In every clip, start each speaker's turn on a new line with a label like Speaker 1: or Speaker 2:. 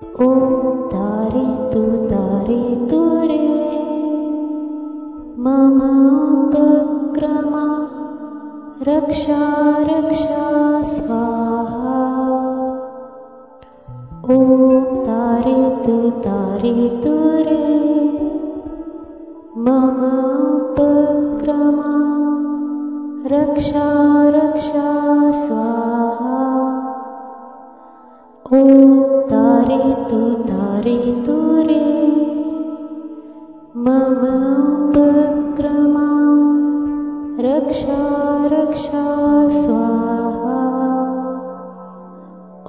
Speaker 1: ॐ तारयतु तारयतु रे मम उपक्रमा रक्षा रक्षा स्वाहा। ॐ तारयतु तारयतु रे मम उपक्रमा रक्षा रक्षा स्वाहा। ॐ तारयतु तारयतु रे मम उपक्रमा रक्षा रक्षा स्वाहा।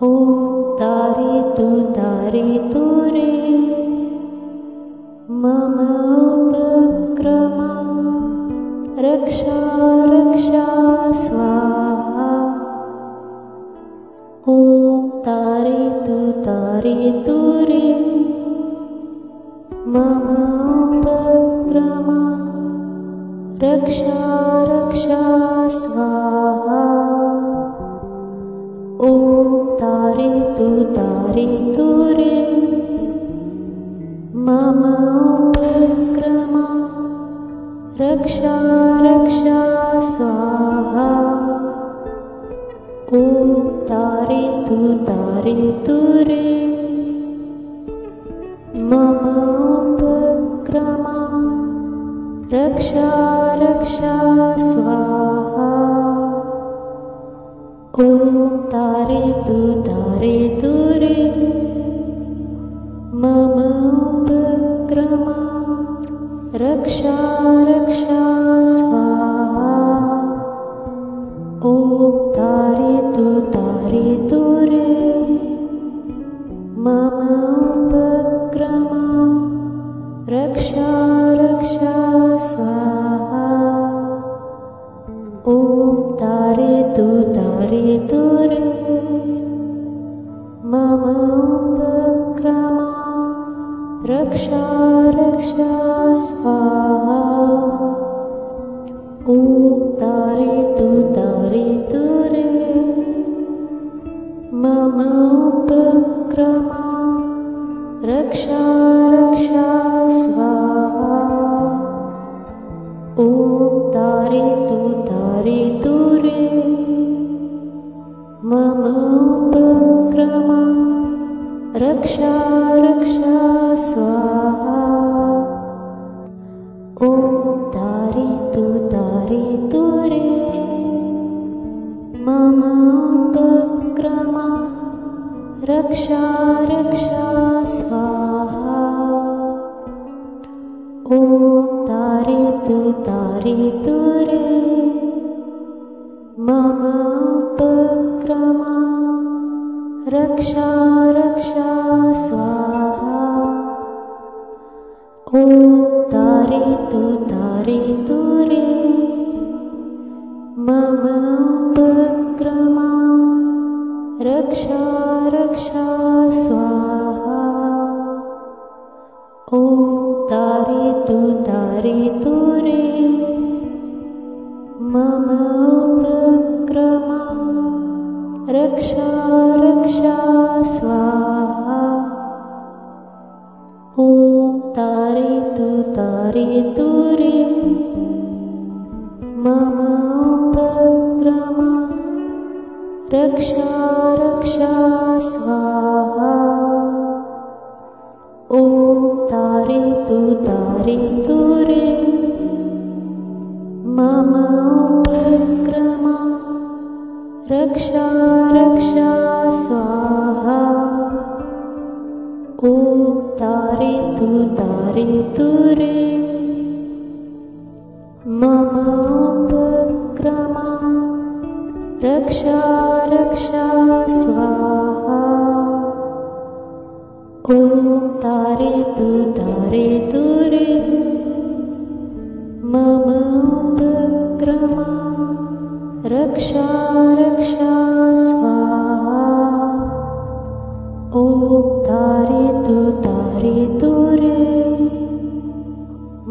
Speaker 1: ॐ तारयतु तारयतु रे मम उपक्रमा रक्षा रक्षा स्वाहा। ॐ तारयतु तारयतु रे मम उपक्रमा रक्षा रक्षा स्वाहा। ॐ तारयतु तारयतु रे मम उपक्रमा रक्षा रक्षा स्वाहा। ॐ तारयतु तारयतु रे मम उपक्रमा रक्षा रक्षा स्वाहा। ॐ तारयतु तारयतु रे मम उपक्रमा रक्षा रक्षा स्वाहा। ॐ तारयतु तारयतु रे मम उपक्रमा रक्षा रक्षा स्वाहा। ॐ तारयतु तारयतु रे मम उपक्रमा रक्षा रक्षा स्वाहा। ॐ तारयतु तारयतु रे मम उपक्रमा रक्षा रक्षा स्वाहा। ॐ तारयतु तारयतु रे मम उपक्रमा रक्षा रक्षा स्वाहा। ॐ तारयतु तारयतु रे मम उपक्रमा रक्षा रक्षा स्वाहा। ॐ तारयतु तारयतु रे मम उपक्रमा रक्षा रक्षा स्वाहा। ॐ तारयतु तारयतु रे मम उपक्रमा रक्षा रक्षा स्वाहा। ॐ तारयतु तारयतु रे मम उपक्रमा रक्षा रक्षा स्वाहा। ॐ तारयतु तारयतु रे मम उपक्रमा रक्षा रक्षा स्वाहा। ॐ तारयतु तारयतु रे मम उपक्रमा रक्षा रक्षा स्वाहा। ॐ तारयतु तारयतु रे मम उपक्रमा रक्षा रक्षा स्वाहा। ॐ तारयतु तारयतु रे मम उपक्रमा रक्षा रक्षा स्वाहा। ॐ तारयतु तारयतु रे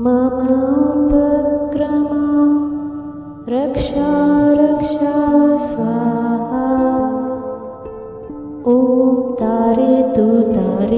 Speaker 1: मम उपक्रमा रक्षा रक्षा स्वाहा। ॐ तारयतु तारयतु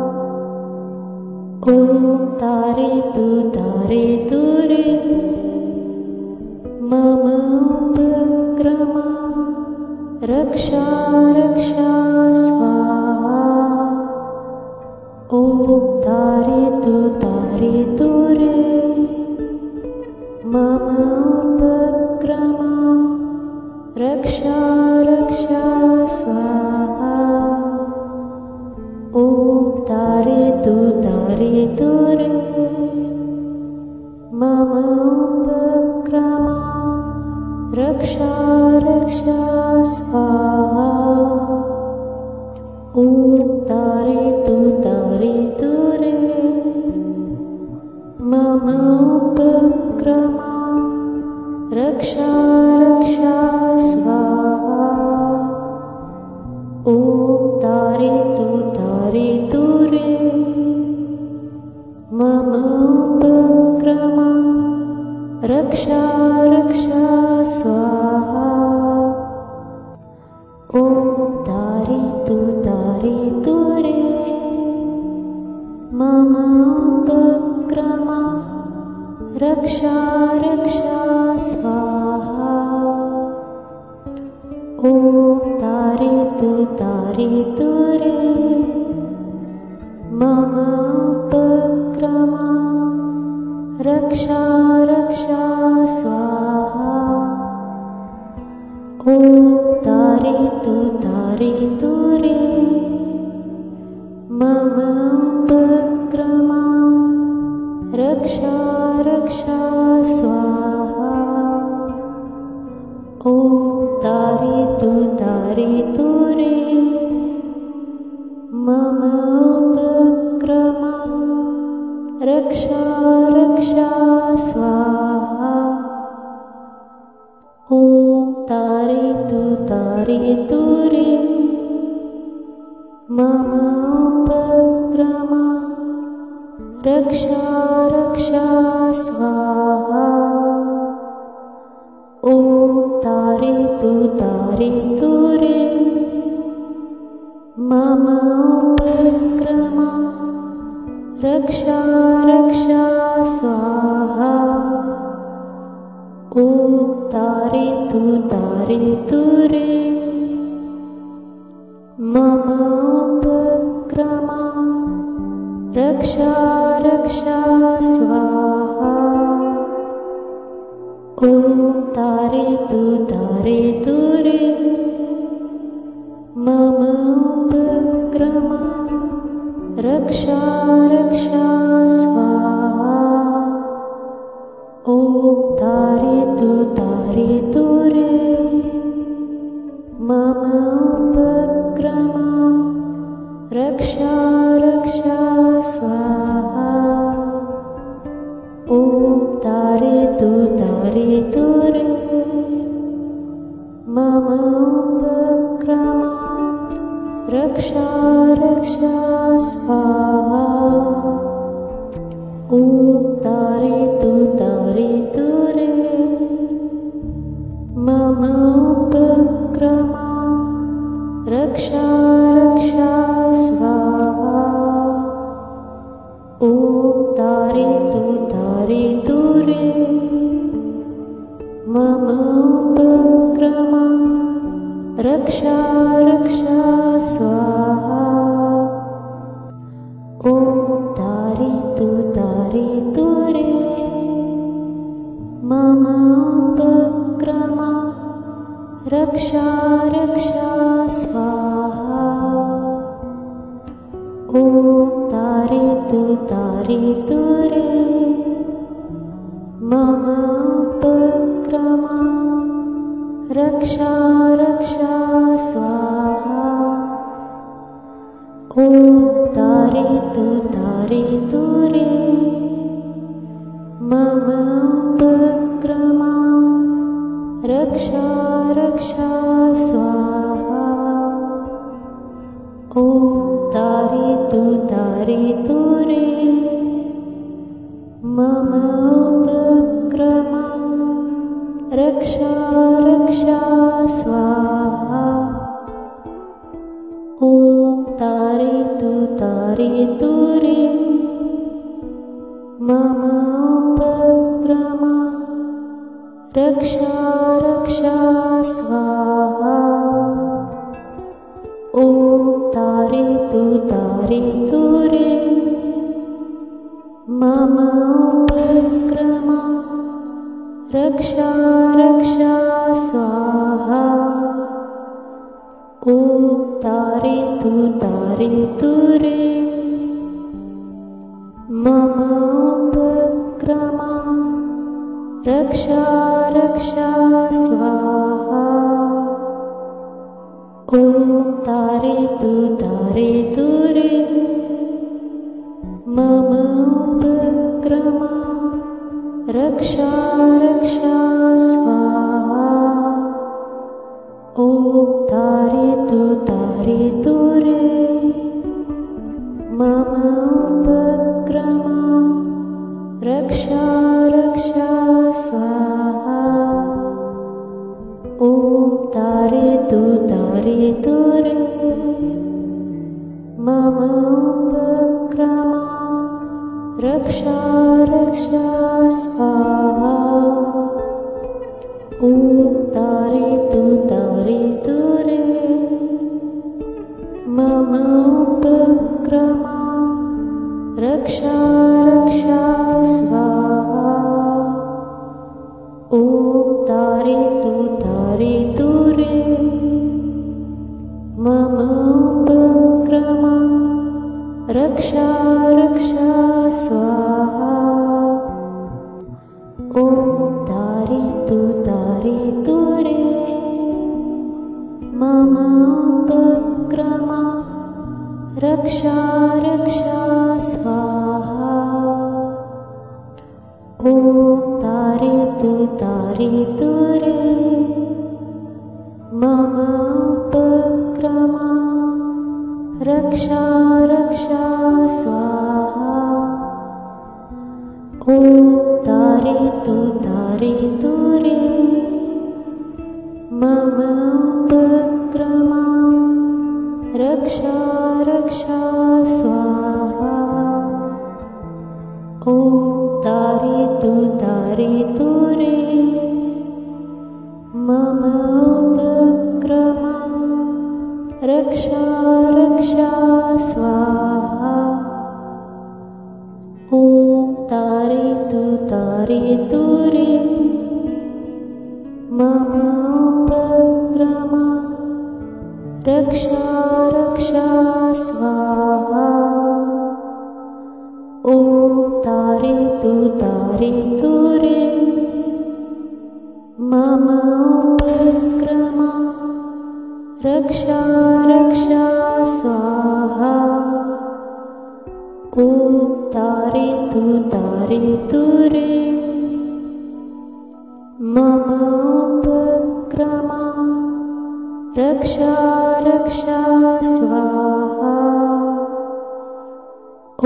Speaker 1: ॐ तारयतु तारयतु रे मम उपक्रमा रक्षा रक्षा स्वाहा ॐ तारयतु तारयतु रे मम उपक्रमा रक्षा रक्षा स्वाहा ॐ तारयतु तारयतु रे मम उपक्रमा रक्षा रक्षा स्वाहा ॐ तारयतु तारयतु रे मम उपक्रमा रक्षा रक्षा स्वाहा ॐ तारयतु तारयतु रे मम उपक्रमा रक्षा रक्षा स्वाहा ॐ तारयतु तारयतु रे मम उपक्रमा रक्षा रक्षा स्वाहा ॐ तारयतु तारयतु रे मम उपक्रमा रक्षा रक्षा स्वाहा ॐ तारयतु तारयतु रे मम उपक्रमा रक्षा रक्षा स्वाहा ॐ तारयतु तारयतु रे मम उपक्रमा रक्षा रक्षा स्वाहा ॐ तारयतु तारयतु रे मम उपक्रमा रक्षा रक्षा स्वाहा ॐ तारयतु तारयतु रे मम उपक्रमा रक्षा रक्षा स्वाहा ॐ तारयतु तारयतु रे मम उपक्रमा रक्षा रक्षा स्वाहा ॐ तारयतु तारयतु रे मम उपक्रमा रक्षा रक्षा स्वाहा ॐ तारयतु तारयतु रे मम उपक्रमा रक्षा रक्षा स्वाहा ॐ तारयतु तारयतु रे मम उपक्रमा रक्षा रक्षा स्वाहा ॐ तारयतु तारयतु रे मम उपक्रमा रक्षा रक्षा स्वाहा ॐ तारयतु तारयतु रे मम उपक्रमा रक्षा रक्षा स्वाहा ॐ तारयतु तारयतु रे मम उपक्रमा रक्षा रक्षा स्वाहा ॐ तारयतु तारयतु रे मम उपक्रमा रक्षा रक्षा स्वाहा ॐ तारयतु तारयतु रे मम उपक्रमा रक्षा रक्षा स्वाहा ॐ तारयतु तारयतु रे मम उपक्रमा रक्षा रक्षा स्वाहा ॐ तारयतु तारयतु रे मम उपक्रमा रक्षा रक्षा स्वाहा। ॐ तारयतु तारयतु रे मम उपक्रमा रक्षा रक्षा स्वाहा। ॐ तारयतु तारयतु रे मम उपक्रमा रक्षा रक्षा स्वाहा। ॐ तारयतु तारयतु रे मम उपक्रमा रक्षा रक्षा स्वाहा। ॐ तारयतु तारयतु रे मम उपक्रमा रक्षा रक्षा स्वाहा। ॐ तारयतु तारयतु रे मम उपक्रमा रक्षा रक्षा स्वाहा। ॐ तारयतु तारयतु रे मम उपक्रमा रक्षा रक्षा स्वाहा। ॐ तारयतु तारयतु रे मम उपक्रमा रक्षा रक्षा स्वाहा। ॐ तारयतु तारयतु रे मम उपक्रमा रक्षा रक्षा स्वाहा। ॐ तारयतु तारयतु रे मम उपक्रमा रक्षा रक्षा स्वाहा। ॐ तारयतु तारयतु रे मम उपक्रमा रक्षा रक्षा स्वाहा। ॐ तारयतु तारयतु रे मम उपक्रमा रक्षा रक्षा स्वाहा। ॐ तारयतु तारयतु रे मम उपक्रमा रक्षा रक्षा स्वाहा। ॐ तारयतु तारयतु रे मम उपक्रमा रक्षा रक्षा स्वाहा। ॐ तारयतु तारयतु रे मम उपक्रमा रक्षा रक्षा स्वाहा। ॐ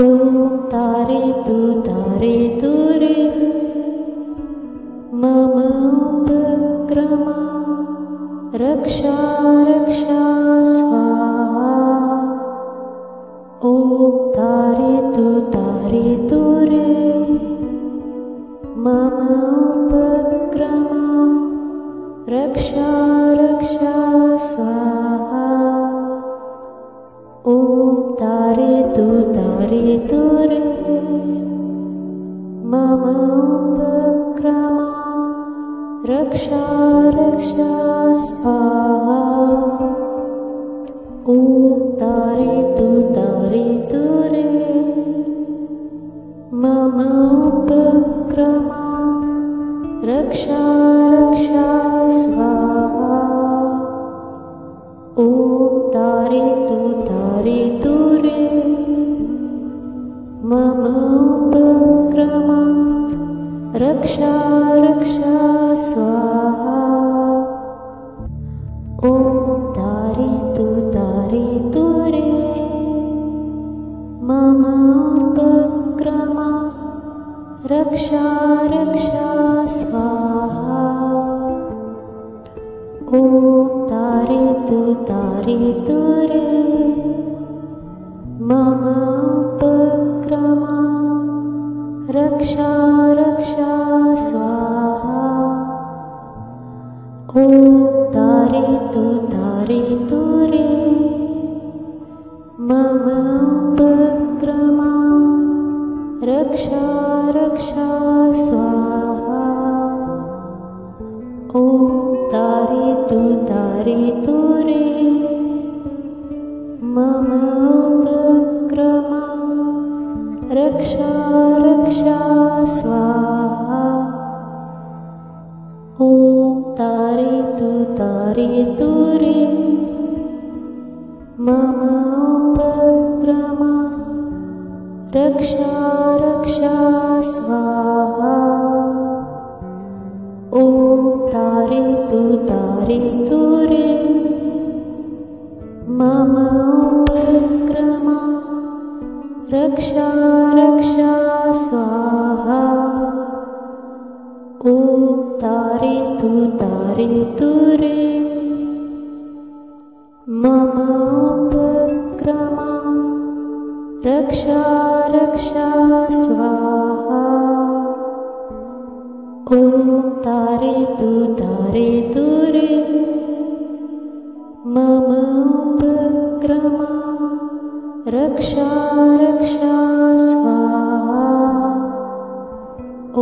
Speaker 1: तारयतु तारयतु रे मम उपक्रमा रक्षा रक्षा स्वाहा। ॐ तारयतु तारयतु रे मम उपक्रमा रक्षा रक्षा स्वाहा। ॐ तारयतु तारयतु रे मम उपक्रमा रक्षा रक्षा स्वाहा। ॐ तारयतु तारयतु रे मम उपक्रमा रक्षा रक्षा स्वाहा। ॐ तारयतु तारयतु रे मम उपक्रमा रक्षा रक्षा स्वाहा। ॐ तारयतु तारयतु रे मम उपक्रमा रक्षा रक्षा स्वाहा। ॐ तारयतु तारयतु रे मम उपक्रमा रक्षा रक्षा रक्षा स्वाहा। ॐ तारयतु रे मम उपक्रमा रक्षा रक्षा स्वाहा। ॐ तारयतु रे मम उपक्रमा रक्षा रक्षा स्वाहा। ॐ तारयतु रे मम उपक्रमा रक्षा रक्षा स्वाहा। ॐ तारयतु रे मम उपक्रमा रक्षा रक्षा स्वाहा। ॐ तारयतु रे मम उपक्रमा रक्षा रक्षा स्वाहा। ॐ तारयतु रे मम उपक्रमा रक्षा रक्षा स्वाहा। ॐ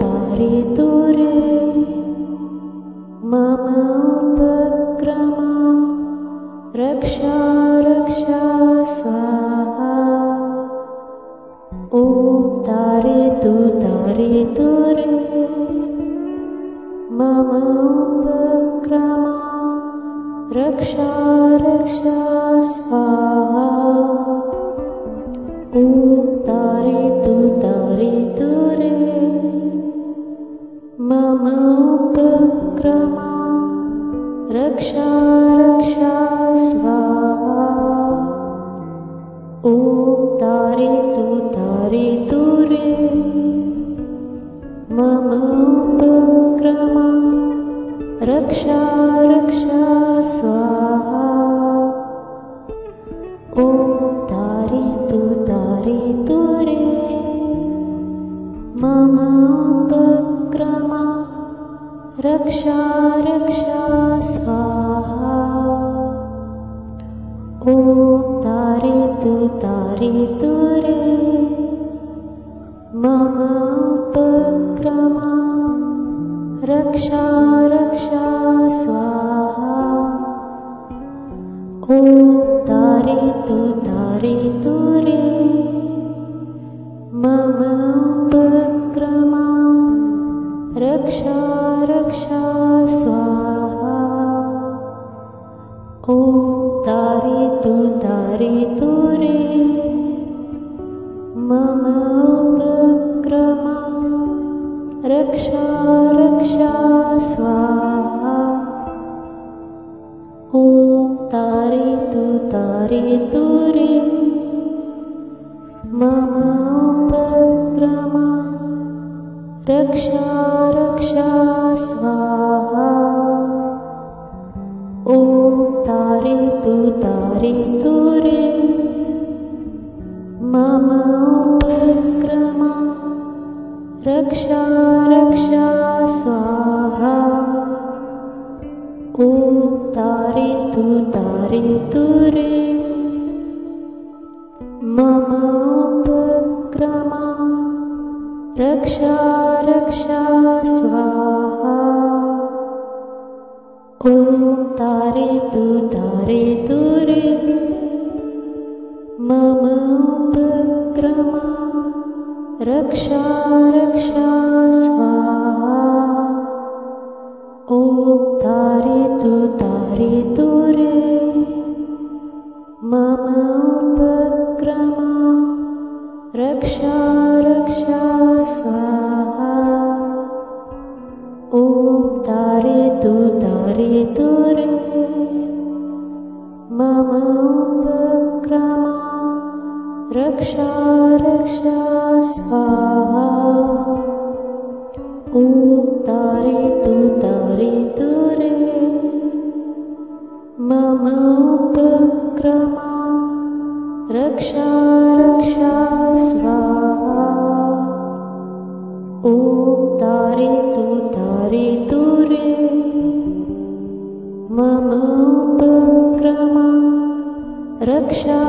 Speaker 1: तारयतु रे मम उपक्रमा रक्षा रक्षा स्वाहा। ॐ तारयतु रे मम उपक्रमा रक्षा रक्षा स्वाहा। ॐ तारयतु रे मम उपक्रमा रक्षा रक्षा स्वाहा। ॐ तारयतु रे मम उपक्रमा रक्षा रक्षा स्वाहा। ॐ तारयतु रे मम उपक्रमा रक्षा रक्षा स्वाहा। ॐ तारयतु रे मम उपक्रमा रक्षा रक्षा स्वाहा। ॐ तारयतु रे मम उपक्रमा रक्षा रक्षा स्वाहा। ॐ तारयतु रे मम उपक्रमा रक्षा रक्षा स्वाहा। ॐ तारयतु रे मम उपक्रमा रक्षा रक्षा स्वाहा। ॐ तारयतु रे मम उपक्रमा रक्षा रक्षा स्वाहा। ॐ तारयतु रे मम उपक्रमा रक्षा रक्षा स्वाहा। ॐ तारयतु रे मम उपक्रमा रक्षा रक्षा स्वाहा। ॐ तारयतु रे मम उपक्रमा रक्षा रक्षा स्वाहा। ॐ तारयतु रे मम उपक्रमा रक्षा रक्षा स्वाहा। ॐ तारयतु रे मम उपक्रमा रक्षा रक्षा स्वाहा। तारयतु रे मम उपक्रमा रक्षा